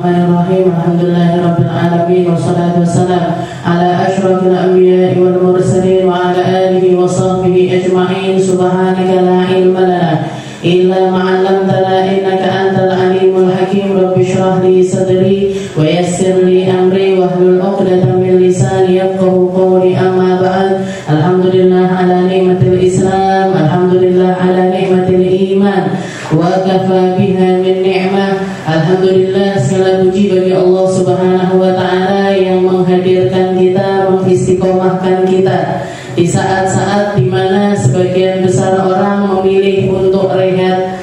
Bismillahirrahmanirrahim. Alhamdulillahirabbil alamin wassalatu wassalamu ala asyrafil anbiya'i wal mursalin wa ala alihi wa sahbihi ajma'in. Subhanaka la ilma lana illa ma 'allamtana innaka antal alimul hakim. Rabbi shrah li sadri wa yassir li amri wahlul 'uqdatam min lisani yafqahu qawli. Amma ba'd. Alhamdulillah ala ni'matil Islam, alhamdulillah ala ni'matil iman, wa kafa biha min ni'mah. Alhamdulillah, segala puji bagi Allah Subhanahu wa ta'ala yang menghadirkan kita, mengistiqomahkan kita di saat-saat di mana sebagian besar orang memilih untuk rehat,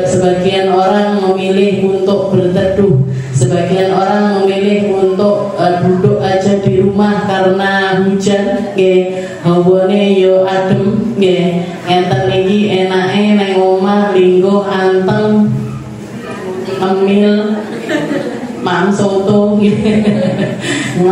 sebagian orang memilih untuk berteduh, sebagian orang memilih untuk duduk aja di rumah karena hujan nggih, hawane yo adem nggih. Enten iki enake nang omah linggo anteng amil mam soto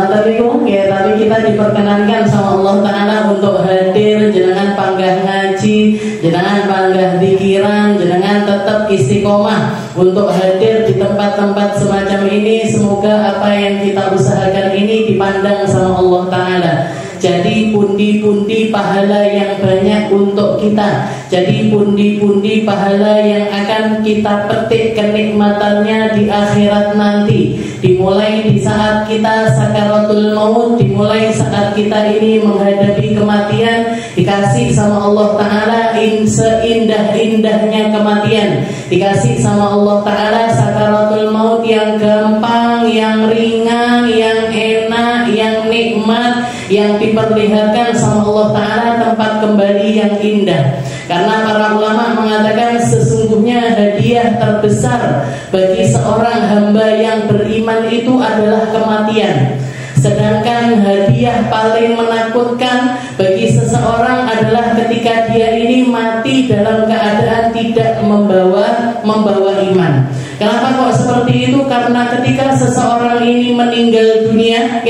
tapi kita diperkenankan sama Allah Ta'ala untuk hadir, jenengan panggah ngaji, jenengan panggah pikiran, jenengan tetap istiqomah untuk hadir di tempat-tempat semacam ini. Semoga apa yang kita usahakan ini dipandang sama Allah Ta'ala. Jadi pundi-pundi pahala yang banyak untuk kita. Jadi pundi-pundi pahala yang akan kita petik kenikmatannya di akhirat nanti. Dimulai di saat kita sakaratul maut, dimulai saat kita ini menghadapi kematian, dikasih sama Allah Ta'ala seindah-indahnya kematian. Dikasih sama Allah Ta'ala sakaratul maut yang gampang, yang ringan, yang enak, yang nikmat, yang diperlihatkan sama Allah Ta'ala tempat kembali yang indah. Karena para ulama mengatakan sesungguhnya hadiah terbesar bagi seorang hamba yang beriman itu adalah kematian. Sedangkan hadiah paling menakutkan bagi seseorang adalah ketika dia ini mati dalam keadaan tidak membawa iman. Kenapa kok seperti itu? Karena ketika seseorang ini meninggal dunia,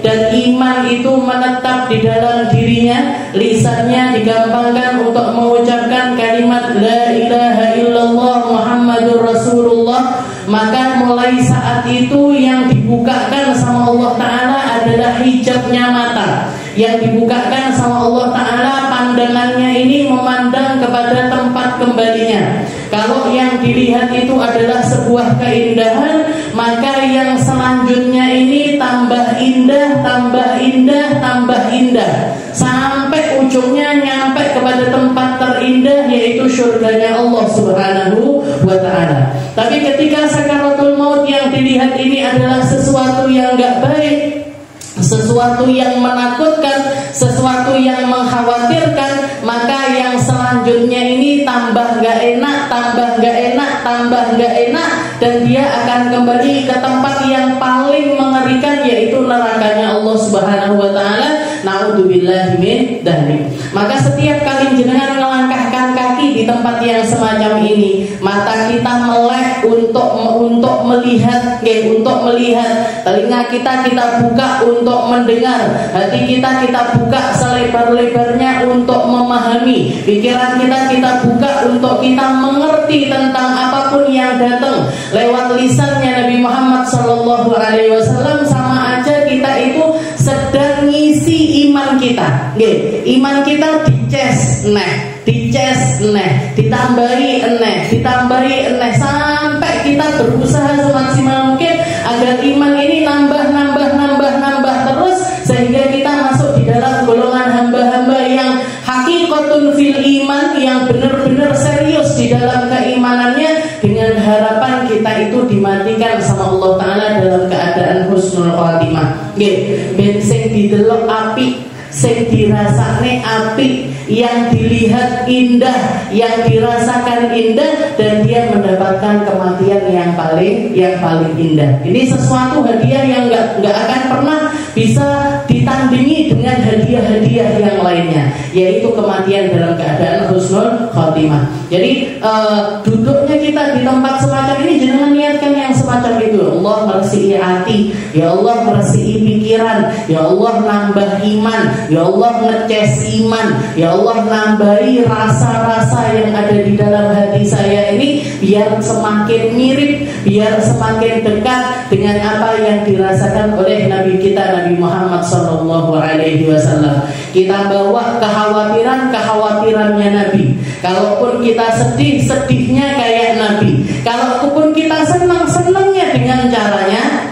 dan iman itu menetap di dalam dirinya, lisannya digampangkan untuk mengucapkan kalimat la ilaha illallah Muhammadur Rasulullah, maka mulai saat itu yang dibukakan sama Allah Ta'ala adalah hijabnya mata. Yang dibukakan sama Allah Ta'ala pandangannya ini memandang kepada tempat kembalinya. Kalau yang dilihat itu adalah sebuah keindahan, maka yang selanjutnya ini tambah indah, tambah indah, tambah indah, sampai ujungnya nyampe kepada tempat terindah, yaitu surganya Allah Subhanahu wa Ta'ala. Tapi ketika sakaratul maut yang dilihat ini adalah sesuatu yang gak baik, sesuatu yang menakutkan, sesuatu yang mengkhawatirkan, maka yang selanjutnya ini tambah gak enak, tambah gak enak, tambah gak enak, dan dia akan kembali ke tempat yang paling mengerikan, yaitu nerakanya Allah Subhanahu wa Ta'ala. Na'udzubillahi min dzalik. Maka setiap kali jenengan melangkahkan kaki di tempat yang semacam ini, mata kita melek untuk melihat, untuk melihat, telinga kita buka untuk mendengar, hati kita buka selebar-lebarnya untuk memahami, pikiran kita buka untuk kita mengerti tentang apapun yang datang lewat lisannya Nabi Muhammad SAW. Sama aja kita itu sedang ngisi iman kita. Iman kita dices ditambahi sampai kita berusaha semaksimal mungkin agar iman ini nambah terus, sehingga kita masuk di dalam golongan hamba-hamba yang hakikatun fil iman, yang benar-benar serius di dalam keimanannya, dengan harapan kita itu dimatikan sama Allah Ta'ala dalam keadaan husnul khatimah. Ben sing didelok apik, sing dirasakne apik, yang dilihat indah, yang dirasakan indah, dan dia mendapatkan kematian yang paling indah. Ini sesuatu hadiah yang nggak akan pernah bisa ditandingi dengan hadiah-hadiah yang lainnya, yaitu kematian dalam keadaan husnul khotimah. Jadi duduknya kita di tempat semacam ini, jangan niatkan yang semacam itu. Allah meresihi hati, ya Allah meresihi pikiran, ya Allah nambah iman, ya Allah ngeces iman, ya Allah nambahi rasa-rasa yang ada di dalam hati saya ini, biar semakin mirip, biar semakin dekat, dengan apa yang dirasakan oleh Nabi kita Nabi Muhammad SAW. Kita bawa kekhawatirannya Nabi. Kalaupun kita sedih, sedihnya kayak Nabi. Kalaupun kita senang, senangnya dengan caranya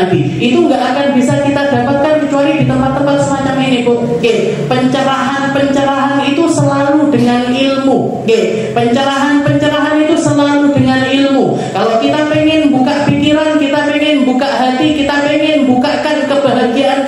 Nabi. Itu nggak akan bisa kita dapatkan kecuali di tempat-tempat semacam ini, Bu. Oke, pencerahan itu selalu dengan ilmu. Oke, pencerahan itu selalu dengan ilmu. Kalau kita pengen buka pikiran, kita pengen buka hati, kita pengen bukakan kebahagiaan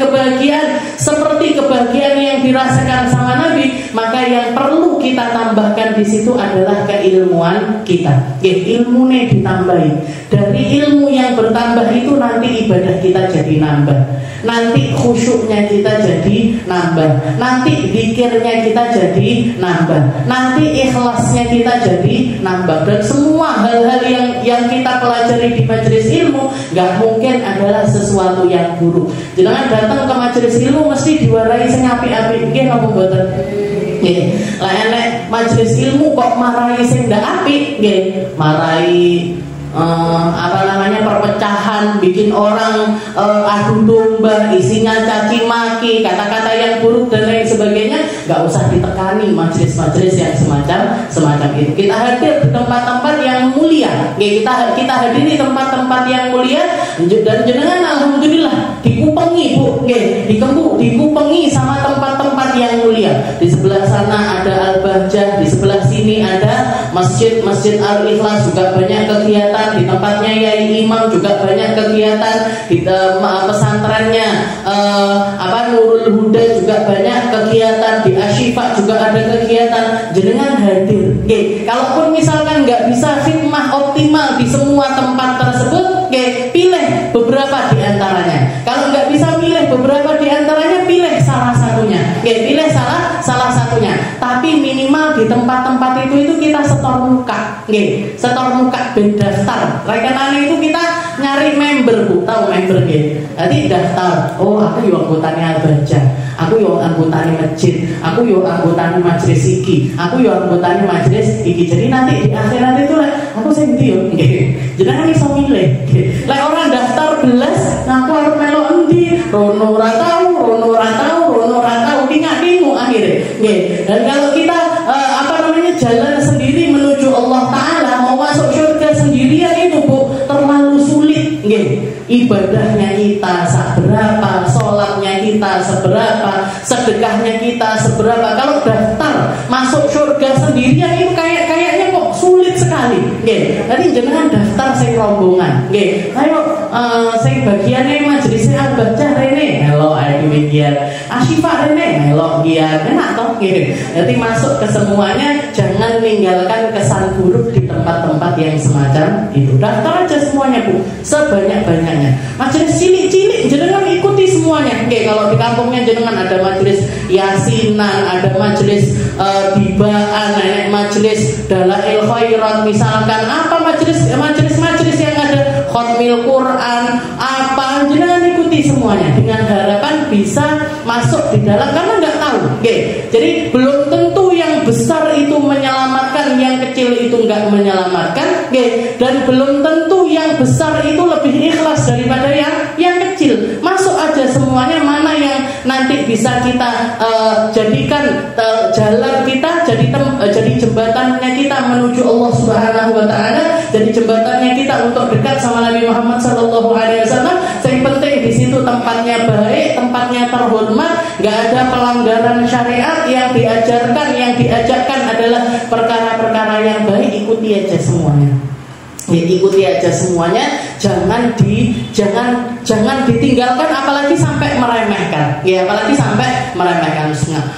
seperti kebahagiaan yang dirasakan sama Nabi, maka yang perlu kita tambahkan di situ adalah keilmuan kita. Ilmunya ditambahi. Dari ilmu yang bertambah itu nanti ibadah kita jadi nambah. Nanti khusyuknya kita jadi nambah. Nanti zikirnya kita jadi nambah. Nanti ikhlasnya kita jadi nambah. Dan semua hal-hal yang kita pelajari di majelis ilmu nggak mungkin adalah sesuatu yang buruk. Jangan datang ke majelis ilmu mesti diwarai sing apik-apik. Nggih napa mboten? Nggih. Lah enek majelis ilmu kok marahi sing ndak apik, nggih. Marahi perpecahan, bikin orang adu domba, isinya caci maki, kata-kata yang buruk dan lain sebagainya, nggak usah ditekani majelis-majelis yang semacam itu. Kita hadir di tempat-tempat yang mulia, kita hadiri tempat-tempat yang mulia, dan jenengan alhamdulillah dikupengi, Bu, dikupengi sama tempat-tempat yang mulia. Di sebelah sana ada Al-Bahjah, di sebelah sini ada Masjid Al-Ikhlas, juga banyak kegiatan. Di tempatnya Yai Imam juga banyak kegiatan. Di pesantrennya Nurul Huda juga banyak kegiatan. Di Asyifa juga ada kegiatan. Jenengan hadir. Kalaupun misalkan nggak bisa khidmah optimal di semua tempat tersebut, pilih beberapa di antaranya. Kalau nggak bisa pilih beberapa di antaranya, pilih salah satunya. Pilih salah satunya. Tapi minimal di tempat-tempat itu kita setor muka. Setor muka ben daftar. Rekenane itu kita nyari member, Bu. Tahu member nggih? Nanti daftar. Oh, aku yo anggotane Al-Bahjah. Aku yo anggotane masjid. Aku yo anggotane majelis iki. Aku yo anggotane majelis iki. Jadi nanti di akhirat itu aku sing ndi yo? Nggih. Jenengan iso milih. Lek orang daftar belas, aku arep melok endi? Rono ora tahu, tinggal akhirnya. Dan kalau kita jalan sendiri menuju Allah Ta'ala, mau masuk surga sendirian itu, Bu, terlalu sulit. Ibadahnya kita seberapa, sholatnya kita seberapa, sedekahnya kita seberapa. Kalau daftar masuk surga sendirian itu kayaknya kok sulit sekali. Nanti jangan daftar sing rombongan. Ayo sing bagiannya majelisnya Al-Bahjah rene melo ayo bagian Asyifa rene melo giat enak toh. Nanti masuk ke semuanya, jangan meninggalkan kesan buruk di tempat-tempat yang semacam itu. Daftar aja semuanya, Bu, sebanyak-banyaknya. Majelis cilik-cilik jenengan ikuti semuanya. Kalau di kampungnya jenengan ada majelis yasinan, ada majelis dibaan, majelis dalail khairat, misalkan apa majelis yang ada khatmil Quran, apa jenengan ikuti semuanya dengan harapan bisa masuk di dalam, karena nggak tahu. Jadi belum tentu yang besar itu menyelamatkan, yang kecil itu nggak menyelamatkan. Dan belum tentu yang besar itu lebih ikhlas daripada yang kecil. Masuk aja semuanya, mana yang nanti bisa kita jadikan jalan kita, jadi jembatannya kita menuju Allah Subhanahu wa Ta'ala, jadi jembatannya kita untuk dekat sama Nabi Muhammad SAW. Yang penting di situ tempatnya baik, tempatnya terhormat, nggak ada pelanggaran syariat, yang diajarkan adalah perkara-perkara yang baik. Ikuti aja semuanya. Ikuti aja semuanya, jangan ditinggalkan, apalagi sampai meremehkan. Apalagi sampai meremehkan.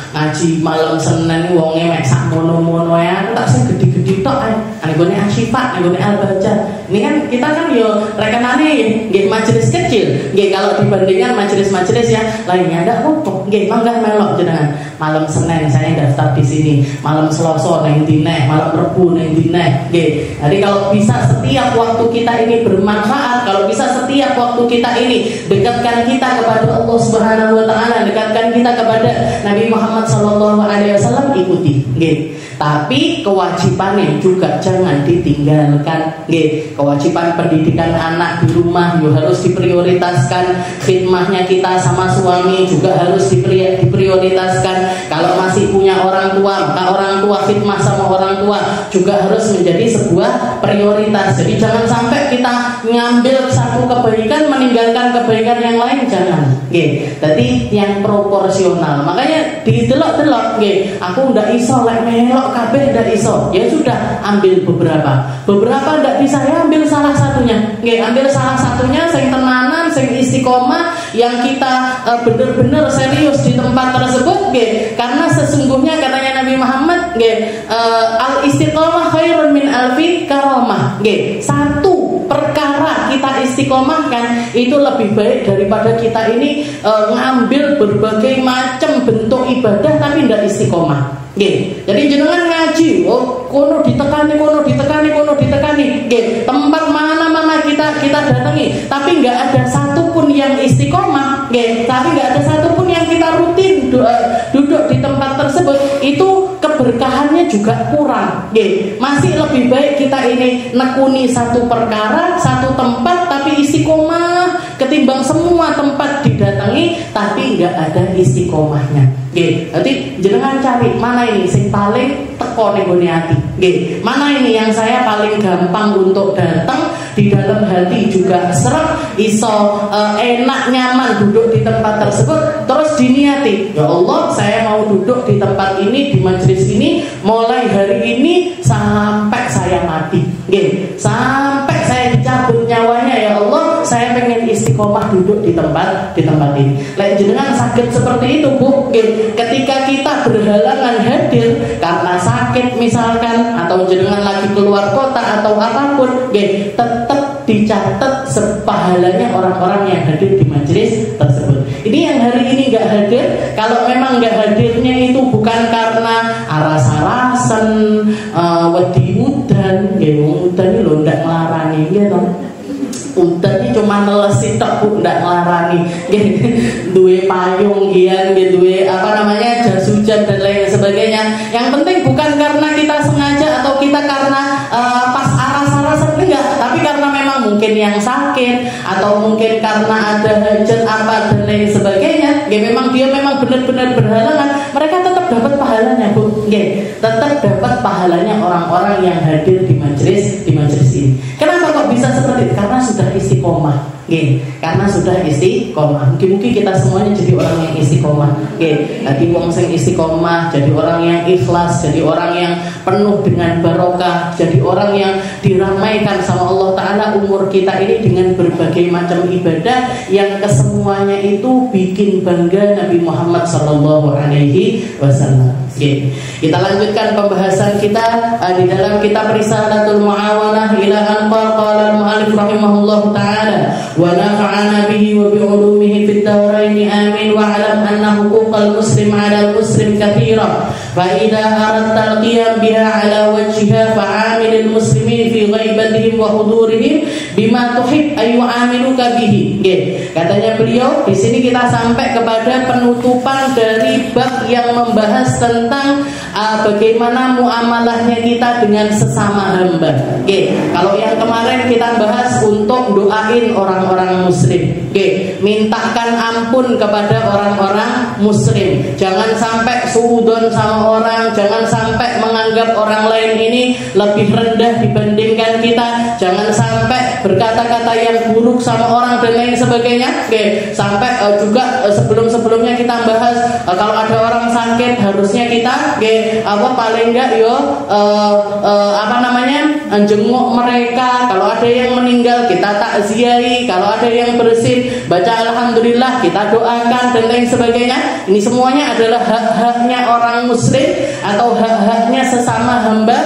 Ngaji malam Senin wonge mek sak mono-mono ya, tak sing gede-gede tok ae. Anggone Asyifa, anggone Al-Bahjah. Ini kan kita kan yo rekenane nggih majelis kecil. Kalau dibandingkan majelis-majelis yang lainnya ndak apa-apa. Mangga melok jenengan. Malam Senin saya daftar di sini, malam Selasa nang dine, malam Rebo nang dine. Jadi kalau bisa setiap waktu kita ini bermanfaat, kalau bisa setiap waktu kita ini dekatkan kita kepada Allah Subhanahu wa taala, dekatkan kita kepada Nabi Muhammad sallallahu alaihi wasallam, ikuti. Nggih. Tapi kewajibannya juga jangan ditinggalkan. Nggih. Kewajiban pendidikan anak di rumah yo harus diprioritaskan, khidmahnya kita sama suami juga harus diprioritaskan. Kalau masih punya orang tua, maka orang tua khidmah sama orang tua juga harus menjadi sebuah prioritas. Jadi jangan sampai kita ngambil satu kebaikan meninggalkan kebaikan yang lain, jangan. Nggih. Jadi yang proporsional. Makanya didelok-delok nggih, aku ndak iso lek melok kabeh ndak iso. Ya sudah, ambil beberapa. Beberapa ndak bisa, ya ambil salah satunya. Nggih, ambil salah satunya sing tenanan, sing istiqomah, yang kita benar-benar serius di tempat tersebut nggih. Karena sesungguhnya katanya Nabi Muhammad nggih, al istiqomah khairun min alfi karamah. Nggih, satu perkara kita istiqomahkan itu lebih baik daripada kita ini ngambil berbagai macam bentuk ibadah tapi tidak istiqomah. Nggih. Jadi jenengan ngaji, kono ditekani, nggih. Tempat mana-mana kita datangi, tapi nggak ada satupun yang istiqomah, nggih. Tapi nggak ada satupun yang kita rutin duduk di tempat tersebut, itu keberkahannya juga kurang, nggih. Masih lebih baik kita ini nekuni satu perkara, satu tempat tapi istiqomah ketimbang semua tempat didatangi tapi nggak ada istiqomahnya. Nggih, nanti jenengan cari mana ini sing paling teko ning gone ati. Nggih, mana ini yang saya paling gampang untuk datang, di dalam hati juga seret, iso enak nyaman duduk di tempat tersebut, terus diniati, ya Allah saya mau duduk di tempat ini, di majelis ini mulai hari ini sampai saya mati. Nggih, sampai saya dicabut nyawanya, ya Allah saya pengen istiqomah duduk di tempat ini. Lek jenengan sakit seperti itu, Bu, nggih, ketika kita berhalangan hadir karena sakit misalkan, atau jenengan lagi keluar kota atau apapun, nggih, tetap dicatat sepahalanya orang-orang yang hadir di majelis tersebut. Ini yang hari ini nggak hadir, kalau memang nggak hadirnya itu bukan karena aras-arasan, wedi udan, nggih, udan iki lho ndak nglarani, nggih to. Udan iki cuma nelesi tok, Bu, ndak nglarani. Nggih, duwe payung gian, nggih, duwe jas hujan dan lain sebagainya. Yang penting bukan karena kita sengaja atau kita karena pas aras-arasan, enggak, tapi karena memang mungkin yang sakit atau mungkin karena ada hajat apa dan lain sebagainya. Nggih, memang dia memang benar-benar berhalangan, mereka tetap dapat pahalanya, Bu. Nggih, tetap dapat pahalanya orang-orang yang hadir di majelis ini. Kenapa kok bisa seperti itu? Karena sudah istiqomah. Nggih, karena sudah istiqomah. Mungkin kita semuanya jadi orang yang istiqomah. Nggih, jadi wong sing istiqomah, jadi orang yang ikhlas, jadi orang yang penuh dengan barokah, jadi orang yang diramaikan sama Allah Ta'ala umur kita ini dengan berbagai macam ibadah yang kesemuanya itu bikin bangga Nabi Muhammad sallallahu alaihi wasallam. Oke, kita lanjutkan pembahasan kita di dalam kitab Risalatul Muawanah ila qala al-mu'allif rahimahullahu ta'ala wa nafa'ana bihi wa bi'ulumihi fid dharain amin wa 'alam anna huquqal muslim 'ala al-muslim katsira fa idza aradta al-qiyam biha 'ala wajhiha fa'amilil muslimin fi ghaibatihim wa hudurihim bima tuhib ay yu'amiluka bihi. Nggih, katanya beliau di sini kita sampai kepada penutupan dari bab yang membahas tentang bagaimana muamalahnya kita dengan sesama hamba. Oke, kalau yang kemarin kita bahas untuk doain orang-orang muslim. Oke, mintakan ampun kepada orang-orang muslim. Jangan sampai suudon sama orang, jangan sampai menganggap orang lain ini lebih rendah dibandingkan kita. Jangan sampai berkata-kata yang buruk sama orang dan lain sebagainya. Oke, sampai juga sebelum-sebelumnya kita bahas kalau ada orang sakit harusnya kita paling enggak jenguk mereka. Kalau ada yang meninggal kita takziahi, kalau ada yang bersin baca alhamdulillah, kita doakan dan lain sebagainya. Ini semuanya adalah hak-haknya orang muslim atau hak-haknya sesama hamba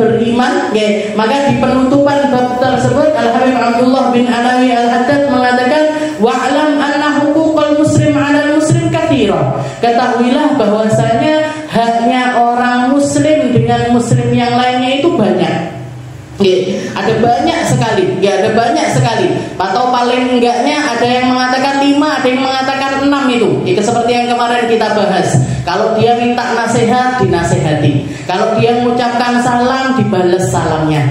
beriman. Maka di penutupan bab tersebut Al-Habib Abdullah bin Alawi Al-Haddad mengatakan wa'lam anna huquqal muslim 'alal muslim katsira. Ketahuilah bahwasanya haknya orang muslim dengan muslim yang lainnya itu banyak. Ada banyak sekali. atau paling enggaknya ada yang mengatakan 5, ada yang mengatakan 6 itu. Seperti yang kemarin kita bahas. Kalau dia minta nasihat, dinasehati. Kalau dia mengucapkan salam, dibales salamnya.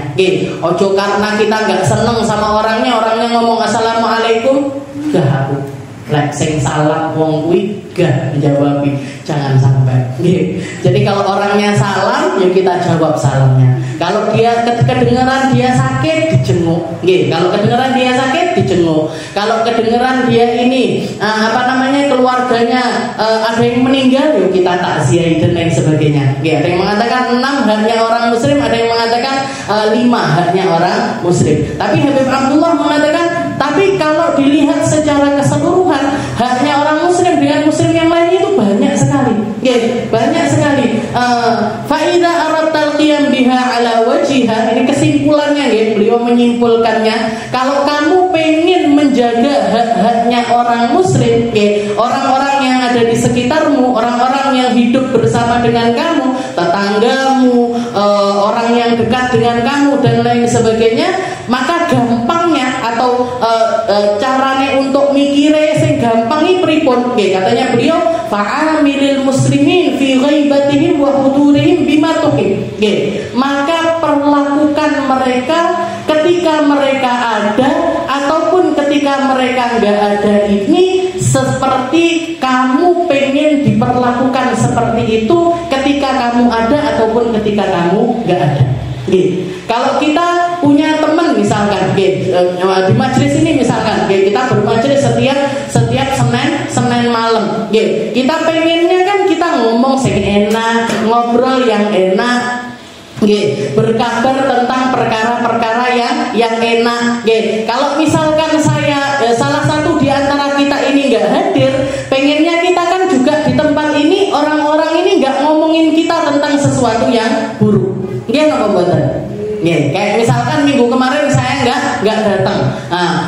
Ojo karena kita nggak seneng sama orangnya ngomong assalamualaikum, gak aku. Lek sing salam wong kuwi gak menjawab, jangan sampai. Jadi kalau orangnya salam, ya kita jawab salamnya. Kalau dia kedengeran dia sakit, dijenguk. Kalau kedengeran dia sakit, dijenguk. Kalau kedengeran dia ini keluarganya ada yang meninggal, yuk kita takziah dan lain sebagainya. Ada yang mengatakan 6 haknya orang muslim, ada yang mengatakan 5 haknya orang muslim. Tapi Habib Abdullah mengatakan, tapi kalau dilihat secara keseluruhan, haknya orang muslim dengan muslim yang lain itu banyak sekali. Banyak sekali. Faida aradtal qiyam biha ala wajiha, ini kesimpulannya, beliau menyimpulkannya. Kalau kamu pengen menjaga hak-haknya orang muslim, orang-orang yang ada di sekitarmu, orang-orang yang hidup bersama dengan kamu, tetanggamu, orang yang dekat dengan kamu dan lain sebagainya, maka gampangnya atau carane untuk mikire sing gampang iki pripun? Katanya beliau, fa'amilil muslimin fi ghaibatihim wa hudurihim bima tuhib. Maka perlakukan mereka ketika mereka ada ataupun ketika mereka enggak ada ini seperti kamu pengen diperlakukan seperti itu ketika kamu ada ataupun ketika kamu enggak ada. Kalau kita punya teman misalkan, di majelis ini misalkan, kita bermajelis setiap Senin malam, kita pengennya kan kita ngomong sing enak, ngobrol yang enak, berkabar tentang perkara-perkara yang enak. Kalau misalkan saya salah satu di antara kita ini nggak hadir, pengennya kita kan juga di tempat ini orang-orang ini nggak ngomongin kita tentang sesuatu yang buruk. Napa mboten? Kayak misalkan minggu kemarin saya nggak datang.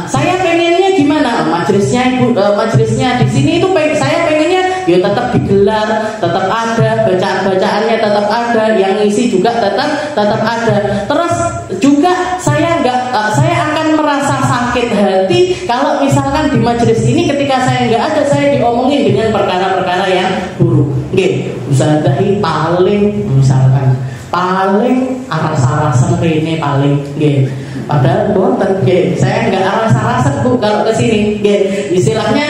Saya pengennya gimana? Majelisnya di sini itu saya pengennya ya tetap digelar, tetap ada bacaan-bacaannya, tetap ada yang ngisi juga tetap ada. Terus juga saya akan merasa sakit hati kalau misalkan di majelis ini ketika saya nggak ada, saya diomongin dengan perkara-perkara yang buruk. Ustazah paling arasa-arasa ini paling padahal boten saya nggak arasa-arasa Bu kalau kesini istilahnya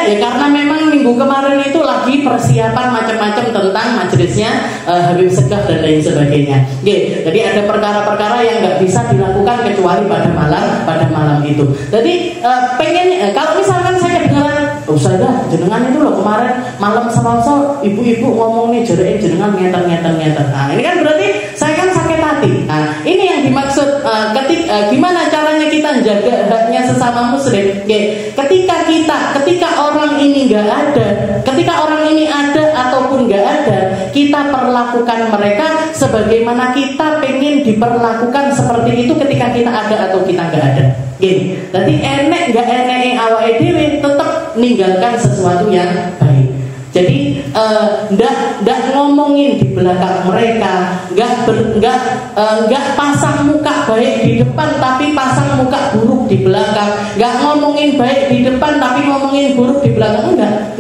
ya karena memang minggu kemarin itu lagi persiapan macam-macam tentang majelisnya Habib Segaf dan lain sebagainya. Jadi ada perkara-perkara yang nggak bisa dilakukan kecuali pada malam itu. Jadi pengen kalau misalkan saya kedengaran Ustazah jenengan itu loh kemarin malam sama-sama ibu-ibu ngomong nih jenengan ngeter. Ini kan berarti saya kan sakit hati. Ini yang dimaksud gimana caranya kita jaga haknya sesama muslim. Ketika orang ini nggak ada, ketika orang ini ada ataupun nggak ada, kita perlakukan mereka sebagaimana kita pengen diperlakukan seperti itu ketika kita ada atau kita nggak ada. Jadi enek nggak enek awake dhewe tetap meninggalkan sesuatu yang baik. Jadi ndak ngomongin di belakang mereka, nggak pasang muka baik di depan tapi pasang muka buruk di belakang, nggak ngomongin baik di depan tapi ngomongin buruk di belakang, enggak.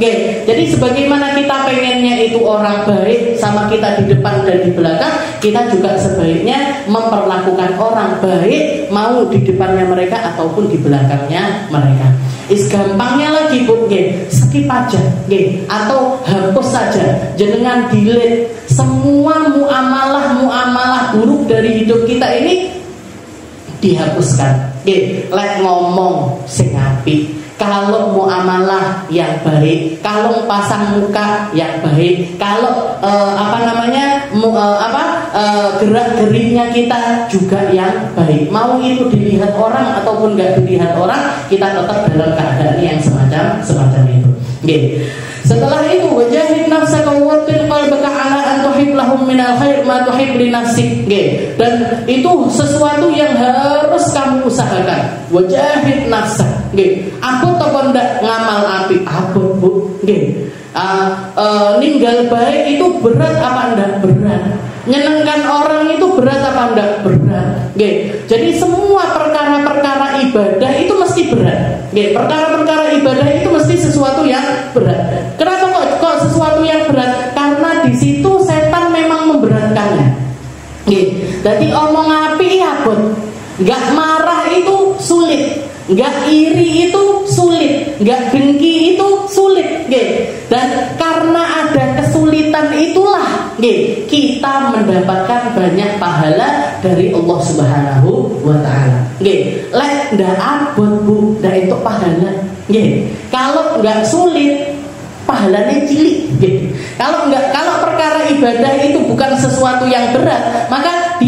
Jadi sebagaimana kita pengennya itu orang baik sama kita di depan dan di belakang, kita juga sebaiknya memperlakukan orang baik mau di depannya mereka ataupun di belakangnya mereka. Gampangnya lagi Bu, skip aja, atau hapus saja, jenengan delete semua muamalah buruk dari hidup kita ini, dihapuskan. Lek ngomong sing apik, kalau muamalah yang baik, kalau pasang muka yang baik, kalau gerak-geriknya kita juga yang baik. Mau itu dilihat orang ataupun nggak dilihat orang, kita tetap dalam keadaan yang semacam itu. Setelah itu wajahid nafsaka watin qalbaka ala an tuhib lahum minal khair ma tuhib li nafsik. Dan itu sesuatu yang harus kamu usahakan. Wajahid nafsak. Aku toko ndak ngamal apik, abot Bu. Ninggal baik itu berat apa ndak berat? Nyenengkan orang itu berat apa enggak? Berat. Jadi semua perkara-perkara ibadah itu mesti berat. Perkara-perkara ibadah itu mesti sesuatu yang berat. Kenapa kok sesuatu yang berat? Karena di situ setan memang memberatkannya. Jadi omong apik abot, nggak marah itu sulit, nggak iri itu sulit, nggak dengki itu sulit. Dan karena ada kesulitan itulah kita mendapatkan banyak pahala dari Allah Subhanahu wa Ta'ala. Lek ndak abot bu, ndak itu pahala. Kalau nggak sulit, pahalanya cilik. Kalau perkara ibadah itu bukan sesuatu yang berat, maka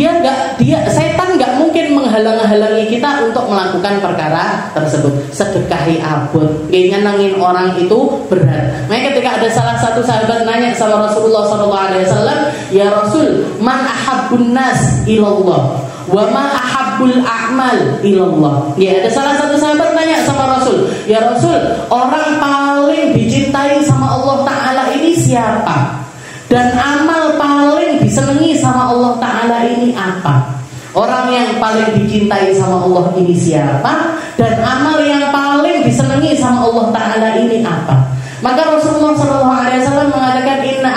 setan nggak mungkin menghalang-halangi kita untuk melakukan perkara tersebut. Sedekahi abot, nyenengin orang itu berat. Makanya ketika ada salah satu sahabat nanya sama Rasulullah SAW, ya Rasul, man ahabbun nas ilallah, wa ma ahabbul a'mal ilallah. Ada salah satu sahabat nanya sama Rasul, ya Rasul, orang paling dicintai sama Allah Ta'ala ini siapa? Dan amal paling disenangi sama Allah Ta'ala ini apa? Orang yang paling dicintai sama Allah ini siapa? Dan amal yang paling disenangi sama Allah Ta'ala ini apa? Maka Rasulullah SAW mengatakan, inna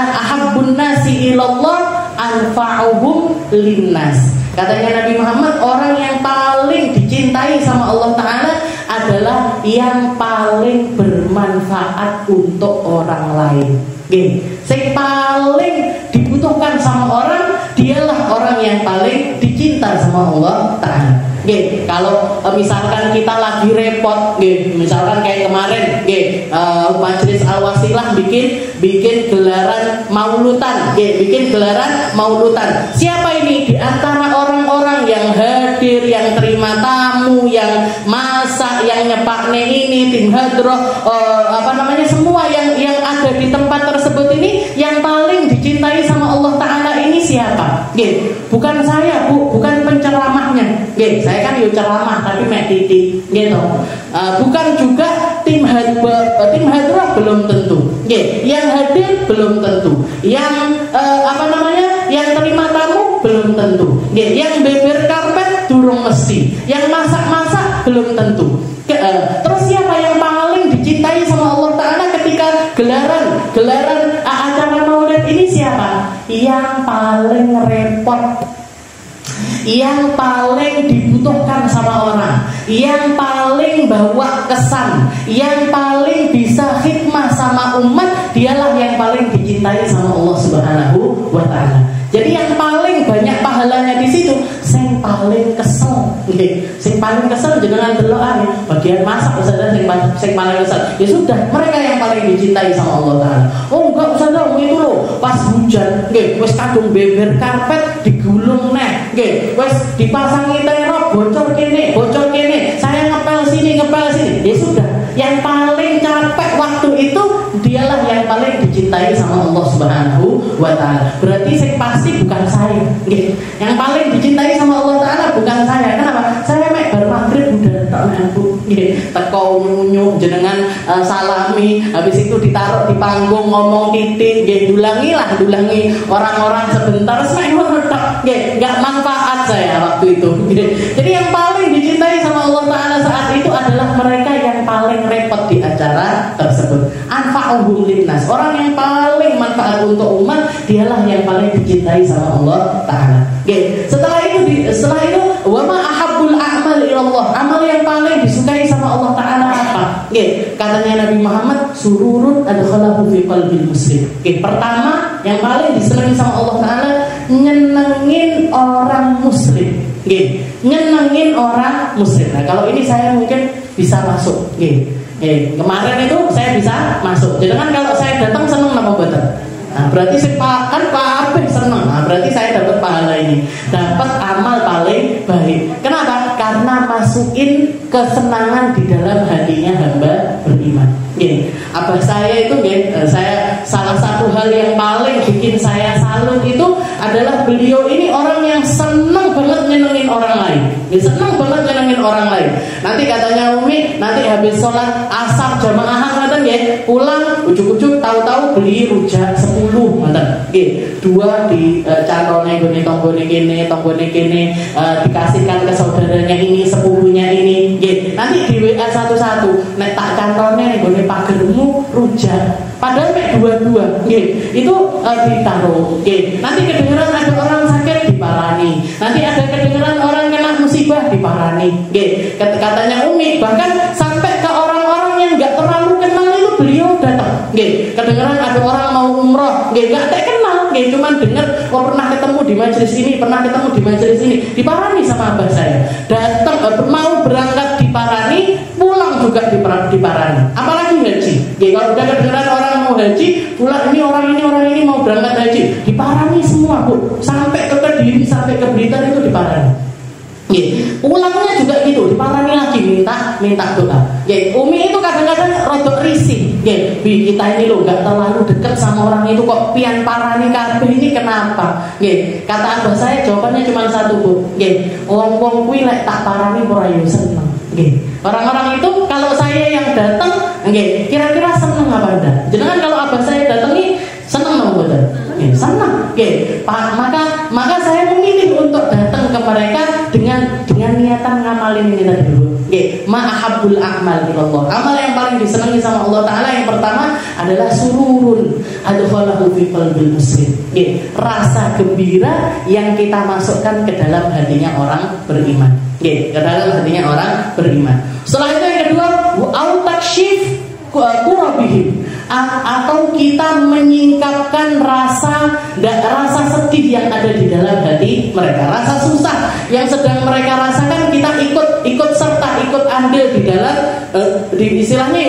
ahabbun nasi ilallah anfa'uhum linnas. Katanya Nabi Muhammad, orang yang paling dicintai sama Allah Ta'ala adalah yang paling bermanfaat untuk orang lain. Yang paling dibutuhkan sama orang, dialah orang yang paling dicinta sama Allah Ta'ala. Kalau misalkan kita lagi repot, misalkan kayak kemarin, Majelis Al-Wasilah bikin gelaran maulutan, Siapa ini? Di antara orang-orang yang hadir, yang terima tamu, yang masak, yang nyepakne ini, tim hadroh, semua yang ada di tempat tersebut ini, yang paling dicintai sama Allah Ta'ala ini siapa? Bukan saya, Bu, bukan penceramahnya. Saya kan yo ceramah tapi mek titik gitu. Bukan juga tim hadroh belum tentu. Yang hadir belum tentu. Yang yang terima tamu belum tentu. Yang beber karpet durung mesti. Yang masak-masak belum tentu. Terus siapa yang paling dicintai sama Allah Ta'ala ketika gelaran acara maulid ini siapa? Yang paling repot, yang paling dibutuhkan sama orang, yang paling bawa kesan, yang paling bisa khidmah sama umat, dialah yang paling dicintai sama Allah Subhanahu wa Ta'ala. Jadi yang paling banyak pahalanya di situ, sing paling kesel, sing paling kesel jenengan delokan bagian masak Ustaz, sing paling kesel. Ya sudah, mereka yang paling dicintai sama Allah Ta'ala. Oh enggak Ustaz, itu loh pas hujan, wes kadung beber karpet digulung neh, wes dipasangi terop bocor kene, saya ngepel sini. Ya sudah, yang paling capek waktu itu dialah yang paling dicintai sama Allah Subhanahu wa Ta'ala. Berarti sing pasti bukan saya. Yang paling dicintai sama Allah Ta'ala bukan saya. Kenapa? Saya mek bar maghrib udah tak mampu. Teko nyunyuk jenengan salami, habis itu ditaruh di panggung ngomong titik, dulangi orang-orang sebentar saya tok. Enggak manfaat saya waktu itu. Jadi yang paling dicintai sama Allah Ta'ala saat itu adalah mereka yang paling repot di acara tersebut. Anfa'uhum linnas. Orang yang paling manfaat untuk umat, dialah yang paling dicintai sama Allah Ta'ala. Setelah itu wa ma ahabbul a'mal ilallah. Amal yang paling disukai sama Allah Ta'ala apa? Katanya Nabi Muhammad, sururun adkhalahu fi qalbil muslim. Pertama, yang paling disenangi sama Allah Ta'ala, nyenengin orang muslim. Nyenengin orang muslim. Nah, kalau ini saya mungkin bisa masuk. Kemarin itu saya bisa masuk. Jadi kan kalau saya datang seneng nama mboten. Nah, berarti kan kabeh seneng. Nah, berarti saya dapat pahala ini. Dapat amal paling baik. Kenapa? Karena masukin kesenangan di dalam hatinya hamba beriman. Abah saya itu saya salah satu hal yang paling bikin saya salut itu adalah beliau ini orang yang senang banget nyenengin orang lain. Senang banget nyenengin orang lain. Nanti katanya Umi, nanti habis sholat asar jamaahan ngoten nggih, pulang ujuk-ujuk tahu-tahu beli rujak 10 ngoten. Nggih, 2 di cantone nggone tanggone kene, dikasihkan ke saudaranya ini, sepupunya ini. Nggih, nanti di WA satu-satu, nek tak cantone nggone pagermu rujak. Padahal mek 2, nggih, itu ditaruh. Nggih, nanti kedengeran ada orang sakit diparani. Nanti ada kedengeran orang kena musibah diparani. Nggih, katanya Umi, bahkan sampai ke orang-orang yang enggak terlalu kenal itu beliau datang. Nggih, kedengeran ada orang mau umroh, nggih, enggak kenal, nggih, cuman dengar pernah ketemu di majelis ini, pernah ketemu di majelis ini, diparani sama abah saya. Datang mau berangkat diparani, pulang juga diparani. Apalagi haji. Nggih, kalau udah kedengeran orang mau haji, pulang ini orang ini mau berangkat haji, diparani semua, Bu. Sampai ke Kediri, sampai ke Blitar itu diparani. Nggih, pulangnya juga gitu, diparani lagi minta doa. Nggih, Umi itu kadang-kadang rodok risih. Nggih, Bi, kita ini loh enggak terlalu dekat sama orang itu kok pian parani kabeh ini kenapa? Nggih, kata abah saya jawabannya cuma satu, Bu. Nggih, wong-wong kuwi lek tak parani ora yo seneng. Nggih. Orang-orang itu kalau saya yang datang, nggih, kira-kira seneng apa enggak? Jenengan kalau abah saya datangi seneng apa enggak? Nggih, seneng. Nggih, maka saya memilih untuk datang ke mereka dengan niatan ngamalin ini tadi dulu. Nggih, ma'ahabbul a'mal ilallah. Amal yang paling disenangi sama Allah Ta'ala yang pertama adalah sururun adkhalahu fi qalbil muslim. Nggih, rasa gembira yang kita masukkan ke dalam hatinya orang beriman. Nggih, ke dalam hatinya orang beriman. Setelah itu yang kedua, au taksyif kurabihim, atau kita menyingkapkan rasa sedih yang ada di dalam hati mereka, rasa susah yang sedang mereka rasakan, kita ikut serta, ikut andil di dalam di istilahnya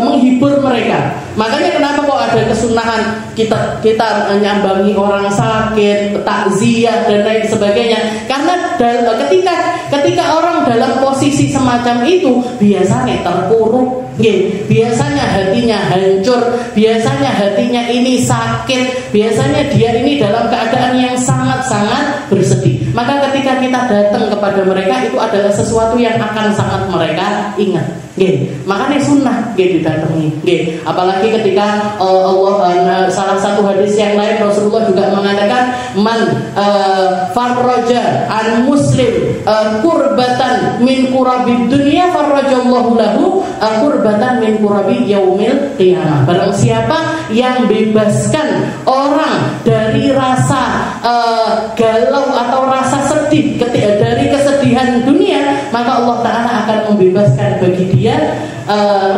menghibur mereka. Makanya kenapa kok ada kesunahan kita nyambangi orang sakit, takziah dan lain sebagainya, karena ketika orang dalam posisi semacam itu biasanya terpuruk. Biasanya hatinya hancur, biasanya hatinya ini sakit, biasanya dia ini dalam keadaan yang sangat-sangat bersedih. Maka ketika kita datang kepada mereka, itu adalah sesuatu yang akan sangat mereka ingat. Makanya sunnah didatangi. Apalagi ketika salah satu hadis yang lain Rasulullah juga mengatakan, man farraja an muslim kurbatan min kurabid dunya farrajallahu lahu kurbatan min kurabi yaumil qiyamah. Barang siapa yang bebaskan orang dari rasa galau atau rasa sedih dari kesedihan dunia, maka Allah Ta'ala akan membebaskan bagi dia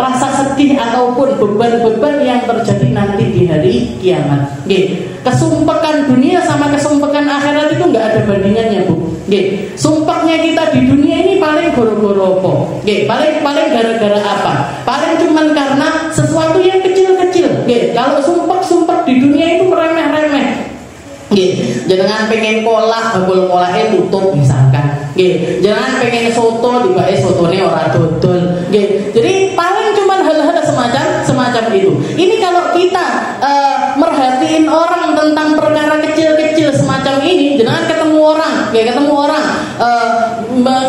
rasa sedih ataupun beban-beban yang terjadi nanti di hari kiamat. Kesumpekan dunia sama kesumpekan akhirat itu nggak ada bandingannya, Bu. Sumpahnya kita di dunia ini paling goro-goro apa? Paling gara-gara apa? Paling cuman karena sesuatu yang kecil-kecil. Kalau sumpah di dunia itu remeh-remeh. Jangan pengen kolak, bakul kolaknya tutup misalkan. Jangan pengen soto, dibae sotone ora dodol. Jadi paling cuman hal-hal semacam itu. Ini kalau kita merhatiin orang tentang perkara kecil-kecil semacam ini, jangan ketemu orang,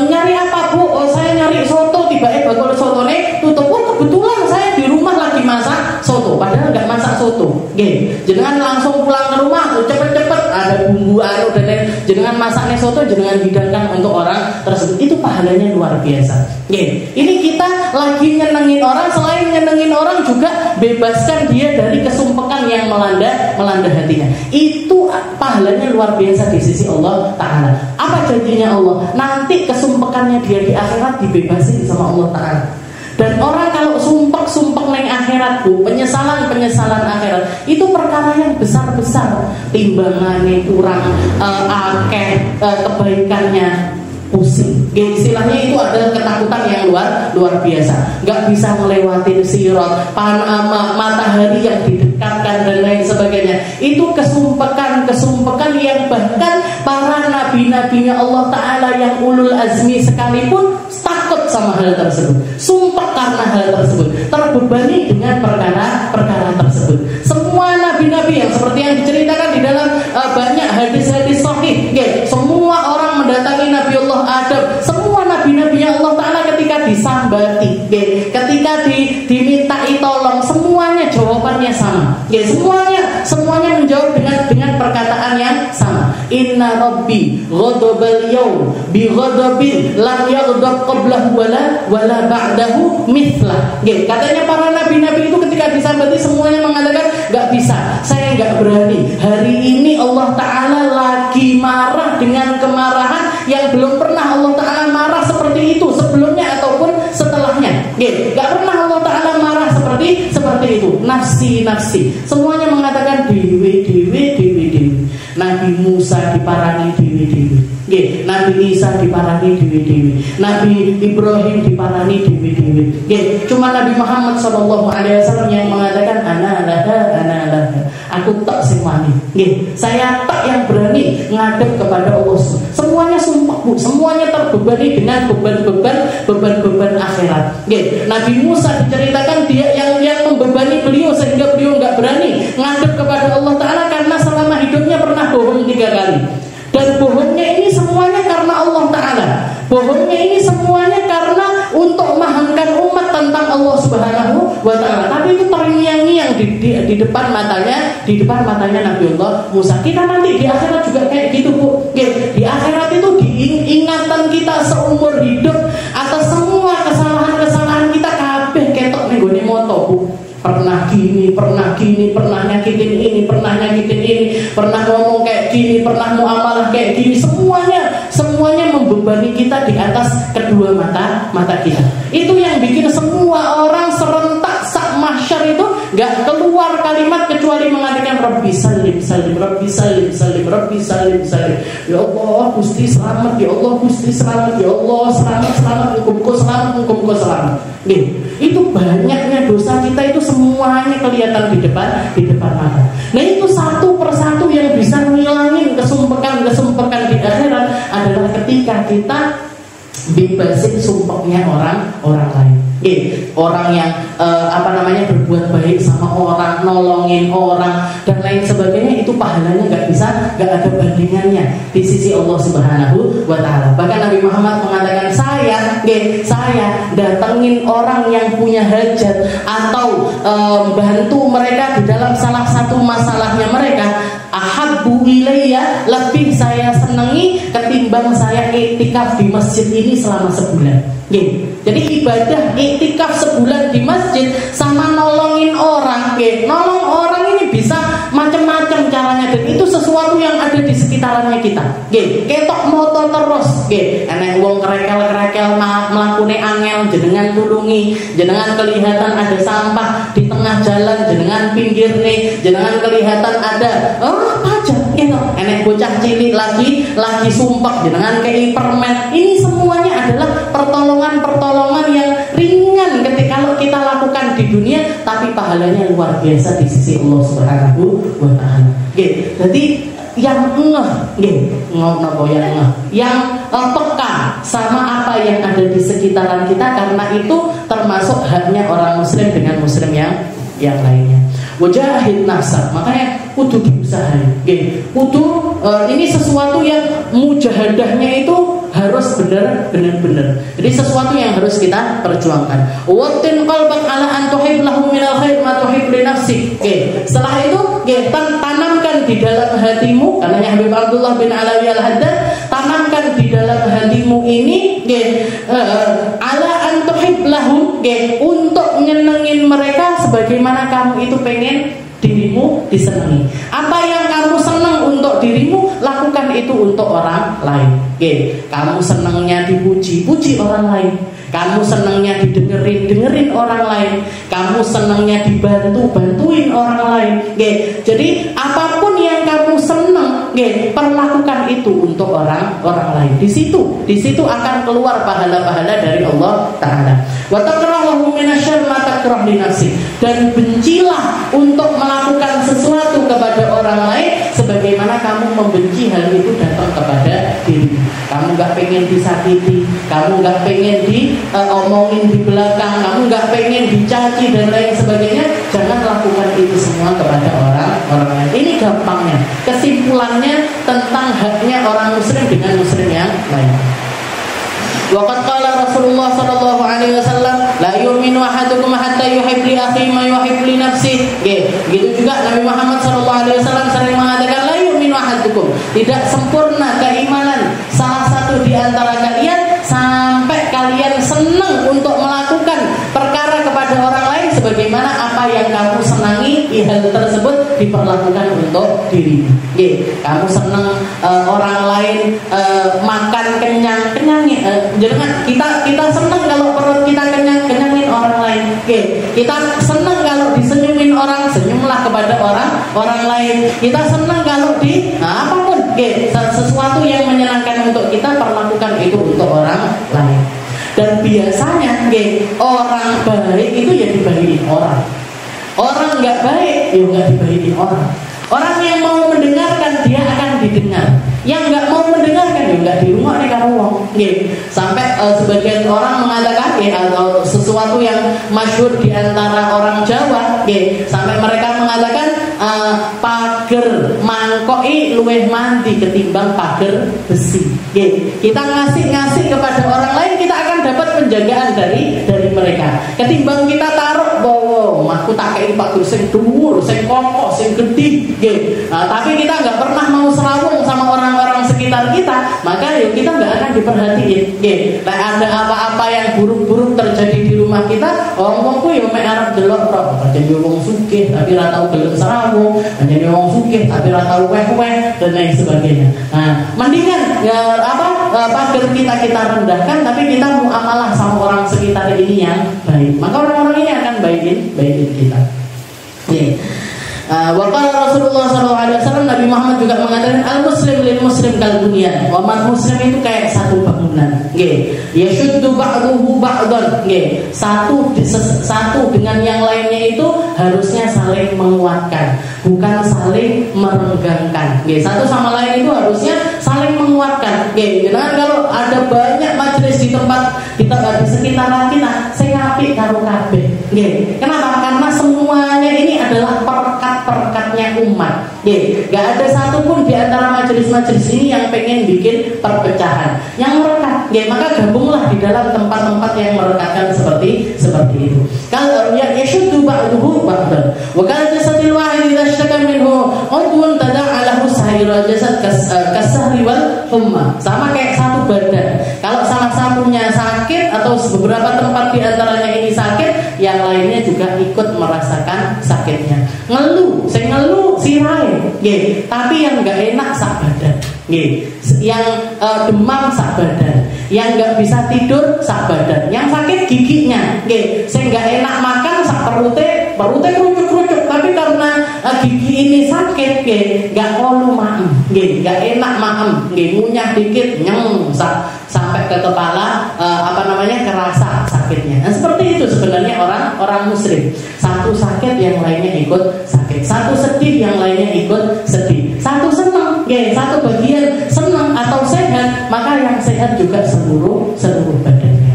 nyari apa, Bu? Oh, saya nyari soto, tiba-tiba bakul sotone tutup. Oh, kebetulan saya di rumah lagi masak soto, padahal nggak masak soto. Jangan langsung pulang ke rumah, cepet-cepet ada bumbu dan lain. Jangan masaknya soto, jangan hidangkan untuk orang tersebut. Itu pahalanya luar biasa. Ini kita lagi nyenengin orang, selain nyenengin orang juga bebaskan dia dari kesumpekan yang melanda hatinya. Itu pahalanya luar biasa di sisi Allah Ta'ala. Apa janjinya Allah? Nanti kesumpekannya dia di akhirat dibebasin sama Allah Ta'ala. Dan orang kalau sumpek neng akhirat, Bu, penyesalan akhirat itu perkara yang besar-besar, timbangannya kurang akeh, kebaikannya pusing. Istilahnya itu adalah ketakutan yang luar biasa. Nggak bisa melewati sirat, matahari yang didekatkan dan lain sebagainya. Itu kesumpekan yang bahkan para nabi-nabinya Allah Ta'ala yang ulul azmi sekalipun takut sama hal tersebut, sumpah karena hal tersebut, terbebani dengan perkara tersebut. Semua nabi-nabi yang seperti yang diceritakan di dalam banyak disambati, ketika dimintai tolong, semuanya jawabannya sama. Semuanya menjawab dengan perkataan yang sama. Inna rabbi ghadabal yaum bi ghadabin lam yaghdab qablahu wala ba'dahu mithlah. Katanya para nabi-nabi itu ketika disambati semuanya mengatakan enggak bisa, saya enggak berani. Hari ini Allah Ta'ala lagi marah dengan kemarahan yang belum pernah Allah Ta'ala marah seperti itu sebelumnya ataupun setelahnya. Enggak pernah Allah Ta'ala marah seperti itu. Nafsi. Semuanya mengatakan dewi. Nabi Musa diparani dewi. Nabi Isa diparani dewi. Nabi Ibrahim diparani dewi. Cuma Nabi Muhammad SAW yang mengatakan ana laha. Aku tak semani. Saya tak yang berani ngadep kepada Allah. Semuanya sumpah, Bu. Semuanya terbebani dengan beban akhirat. Nabi Musa diceritakan dia yang membebani beliau sehingga beliau enggak berani ngadep kepada Allah Ta'ala karena selama hidupnya pernah bohong 3 kali. Dan bohongnya ini semuanya karena Allah Ta'ala. Bohongnya ini semuanya karena untuk memahangkan umat tentang Allah Subhanahu wa Ta'ala. Tapi itu terngiang-ngiang di depan matanya Nabiullah Musa. Kita nanti di akhirat juga kayak gitu, Bu. Di akhirat itu diingatan kita seumur hidup atas semua kesalahan kita kabeh ketok ning gone moto, Bu. Pernah gini, pernah nyakitin ini, pernah ngomong kayak gini, pernah muamalah kayak gini, semuanya membebani kita di atas kedua mata kita. Itu yang bikin semua orang serentak sak mahsyar itu gak keluar kalimat kecuali mengatakan Rabbi salim. Ya Allah Gusti selamat, ya Allah Gusti selamat, ya Allah selamat, muka-muka selamat. Itu banyaknya dosa kita itu semuanya kelihatan di depan mata. Nah itu satu persatu yang bisa ngilangin kesumpekan di akhirat adalah ketika kita bebasin sumpahnya orang lain. Orang yang berbuat baik sama orang, nolongin orang dan lain sebagainya, itu pahalanya nggak ada bandingannya di sisi Allah Subhanahu wa Ta'ala. Bahkan Nabi Muhammad mengatakan saya datengin orang yang punya hajat atau bantu mereka di dalam salah satu masalahnya mereka, ahabbu ilayya, lebih saya senangi ketimbang saya iktikaf di masjid ini selama sebulan. Jadi ibadah iktikaf sebulan di masjid sama nolongin orang, nolong orang ini bisa macam-macam caranya, dan itu sesuatu yang ada di sekitarannya kita. Ketok moto terus, enek wong kerekel mlakune angel, jenengan tulungi, jenengan kelihatan ada sampah di tengah jalan, jenengan pinggirne, jenengan kelihatan ada pajak, enek bocah cilik lagi sumpah, jenengan kei permen. Ini semuanya adalah pertolongan yang ringan ketika kalau kita lakukan di dunia, tapi pahalanya luar biasa di sisi Allah Subhanahu wa Ta'ala. Jadi yang yang peka sama apa yang ada di sekitaran kita, karena itu termasuk haknya orang muslim dengan muslim yang lainnya. Wajahid nafsa, makanya kudu diusahain. Kudu ini sesuatu yang mujahadahnya itu harus benar. Jadi sesuatu yang harus kita perjuangkan. Watin qalbak ala an tuhib lahu minal khair ma tuhib li nafsik. Setelah itu tanamkan di dalam hatimu, karena Habib Abdullah bin Alawi Al-Haddad, tanamkan di dalam hatimu ini ala an tuhib lahum, untuk nyenengin mereka sebagaimana kamu itu pengen dirimu disenangi. Apa yang kamu senang untuk dirimu, lakukan itu untuk orang lain. Kamu senangnya dipuji, puji orang lain. Kamu senangnya dengerin orang lain. Kamu senangnya bantuin orang lain. Jadi apapun yang kamu senang, perlakukan itu untuk orang lain. Di situ akan keluar pahala-pahala dari Allah Ta'ala. Wa takrahu minasyarri ma takrah li nafsi, dan bencilah untuk melakukan sesuatu kepada orang lain sebagaimana kamu membenci hal itu datang kepada diri. Kamu gak pengen disakiti, kamu gak pengen omongin di belakang, kamu gak pengen dicaci dan lain sebagainya. Jangan lakukan itu semua kepada orang lain. Ini gampangnya, kesimpulannya tentang haknya orang muslim dengan muslim yang lain. Waqad qala Rasulullah sallallahu alaihi wasallam, la yu'minu ahadukum hatta yuhibbu li akhihi ma yuhibbu li nafsihi. Gitu juga Nabi Muhammad sallallahu alaihi wasallam sering mengatakan, la yu'minu ahadukum, tidak sempurna keimanan salah satu di antara kalian sampai kalian senang untuk melakukan perkara kepada orang lain sebagaimana apa yang kamu senangi, hal tersebut diperlakukan untuk diri. Kamu senang orang lain makan kenyang, jangan kita senang kalau perut kita kenyangin orang lain. Kita senang kalau disenyumin orang, senyumlah kepada orang lain. Kita senang kalau apapun sesuatu yang menyenangkan untuk kita, perlakukan itu untuk orang lain. Dan biasanya orang baik itu ya dibaikin orang. Orang nggak baik ya nggak dibaikin orang. Orang yang mau mendengarkan dia akan didengar. Yang nggak mau mendengarkan ya nggak di rumah nih karo wong. Sampai sebagian orang mengatakan atau sesuatu yang masyhur di antara orang Jawa, sampai mereka mengatakan pager mangkoki luweh mandi ketimbang pager besi. Kita ngasih kepada orang lain, kita akan dapat penjagaan dari mereka. Ketimbang kita taruh bawa, aku tak kei pager sing dhuwur, sing kokoh, sing gedhe. Tapi kita nggak pernah mau serawung sama orang-orang sekitar kita, maka ya kita nggak akan diperhatiin. Nah, ada apa-apa yang buruk-buruk terjadi di rumah kita, orang-orangku ya mek arep delok tok. Jadi wong sugih tapi ora tau gelem serawung, jadi wong sugih tapi ora tau weh-weh dan lain sebagainya. Nah, mendingan pagar kita rendahkan tapi kita muamalah sama orang sekitar ini yang baik. Maka orang-orang ini akan baikin kita. Waqala Rasulullah SAW, Nabi Muhammad juga mengatakan, al-muslim lil muslim kal bunyan. Umat muslim itu kayak satu bangunan. Yashuddu ba'duhu ba'dan. Satu dengan yang lainnya itu harusnya saling menguatkan, bukan saling merenggangkan. Satu sama lain itu harusnya saling menguatkan. Jangan kalau ada banyak majelis di tempat kita di sekitaran kita, saya apik karo kabeh. Kenapa? Karena semuanya ini adalah perekat-perekatnya umat. Gak ada satupun di antara majelis-majelis ini yang pengen bikin perpecahan, yang merekat. Maka gabunglah di dalam tempat-tempat yang merekatkan seperti itu. Kalau yashuddu ba'duhu ba'dan. Wa kana jasadil wahid idza ishtaka minhu udwun tada'a lahu sa'irul jasad kasahri wal humma. Sama kayak satu badan. Kalau salah satunya sakit atau beberapa tempat di antaranya ini sakit, yang lainnya juga ikut merasakan sakitnya. Ngeluh sirahe, tapi yang enggak enak sak badan. Yang demam sak badan, yang enggak bisa tidur sak badan, yang sakit giginya, sing enggak enak makan sak perutnya kerucuk-kerucuk, tapi karena gigi ini sakit, enggak kolu maem, enggak enak maem, ngunyah dikit nyeng sampai ke kepala kerasa sakitnya. Nah, seperti itu sebenarnya orang muslim. Satu sakit yang lainnya ikut sakit, satu sedih yang lainnya ikut sedih, satu senang, satu bagian senang atau sehat, maka yang sehat juga seluruh badannya.